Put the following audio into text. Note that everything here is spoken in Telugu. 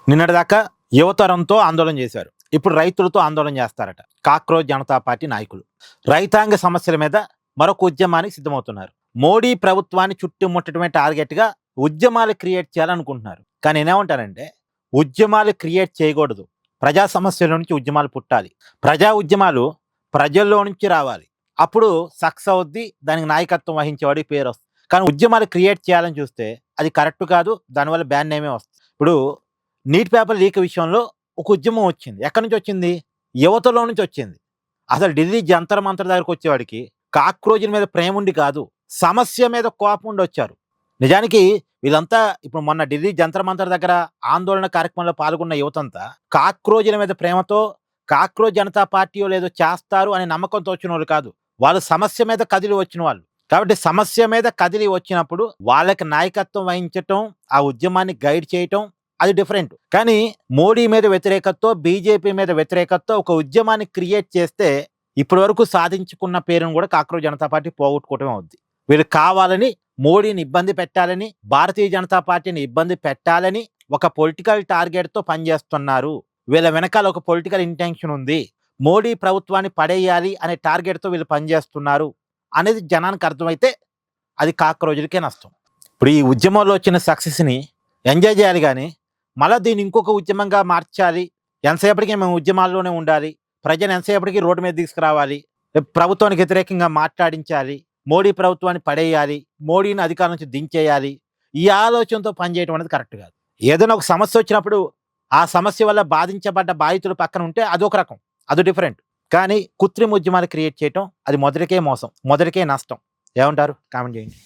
నిన్నటిదాకా యువతరంతో ఆందోళన చేశారు. ఇప్పుడు రైతులతో ఆందోళన చేస్తారట కాక్రోచ్ జనతా పార్టీ నాయకులు. రైతాంగ సమస్యల మీద మరొక ఉద్యమానికి సిద్ధమవుతున్నారు. మోడీ ప్రభుత్వాన్ని చుట్టుముట్టడమే టార్గెట్గా ఉద్యమాలు క్రియేట్ చేయాలనుకుంటున్నారు. కానీ నేనేమంటానంటే ఉద్యమాలు క్రియేట్ చేయకూడదు. ప్రజా సమస్యల నుంచి ఉద్యమాలు పుట్టాలి. ప్రజా ఉద్యమాలు ప్రజల్లో నుంచి రావాలి. అప్పుడు సక్సెస్ అవుద్ది. దానికి నాయకత్వం వహించేవాడికి పేరు వస్తుంది. కానీ ఉద్యమాలు క్రియేట్ చేయాలని చూస్తే అది కరెక్ట్ కాదు. దానివల్ల బ్యాన్ నేమే వస్తుంది. ఇప్పుడు నీట్ పేపర్ లీక్ విషయంలో ఒక ఉద్యమం వచ్చింది. ఎక్కడి నుంచి వచ్చింది? యువతలో నుంచి వచ్చింది. అసలు ఢిల్లీ జంతర్ మంతర్ దగ్గరకు వచ్చేవాడికి కాక్రోజుల మీద ప్రేమ ఉండి కాదు, సమస్య మీద కోపం ఉండి వచ్చారు. నిజానికి వీళ్ళంతా ఇప్పుడు మొన్న ఢిల్లీ జంతర్ మంతర్ దగ్గర ఆందోళన కార్యక్రమంలో పాల్గొన్న యువతంతా కాక్రోజుల మీద ప్రేమతో కాక్రోచ్ జనతా పార్టీ లేదో చేస్తారు అనే నమ్మకంతో వచ్చిన వాళ్ళు కాదు. వాళ్ళు సమస్య మీద కదిలి వచ్చిన వాళ్ళు. కాబట్టి సమస్య మీద కదిలి వచ్చినప్పుడు వాళ్ళకి నాయకత్వం వహించటం, ఆ ఉద్యమాన్ని గైడ్ చేయటం అది డిఫరెంట్. కానీ మోడీ మీద వ్యతిరేకతతో, బీజేపీ మీద వ్యతిరేకతతో ఒక ఉద్యమాన్ని క్రియేట్ చేస్తే ఇప్పటి వరకు సాధించుకున్న పేరును కూడా కాక్రోచ్ జనతా పార్టీ పోగొట్టుకోవటమే అవుద్ది. వీళ్ళు కావాలని మోడీని ఇబ్బంది పెట్టాలని, భారతీయ జనతా పార్టీని ఇబ్బంది పెట్టాలని ఒక పొలిటికల్ టార్గెట్తో పనిచేస్తున్నారు. వీళ్ళ వెనకాల ఒక పొలిటికల్ ఇంటెన్షన్ ఉంది. మోడీ ప్రభుత్వాన్ని పడేయాలి అనే టార్గెట్తో వీళ్ళు పనిచేస్తున్నారు అనేది జనానికి అర్థమైతే అది కాక్రోజులకే నష్టం. ఇప్పుడు ఈ ఉద్యమంలో వచ్చిన సక్సెస్ని ఎంజాయ్ చేయాలి, కానీ మళ్ళీ దీన్ని ఇంకొక ఉద్యమంగా మార్చాలి. ఎంతసేపటికి మేము ఉద్యమాల్లోనే ఉండాలి, ప్రజలు ఎంతసేపటికి రోడ్డు మీద తీసుకురావాలి, ప్రభుత్వానికి వ్యతిరేకంగా మాట్లాడించాలి, మోడీ ప్రభుత్వాన్ని పడేయాలి, మోడీని అధికారం నుంచి దించేయాలి, ఈ ఆలోచనతో పనిచేయడం అనేది కరెక్ట్ కాదు. ఏదైనా ఒక సమస్య వచ్చినప్పుడు ఆ సమస్య వల్ల బాధించబడ్డ బాధితులు పక్కన ఉంటే అదొక రకం, అది డిఫరెంట్. కానీ కృత్రిమ ఉద్యమాలు క్రియేట్ చేయటం అది మొదటికే మోసం, మొదటికే నష్టం. ఏమంటారు? కామెంట్ చేయండి.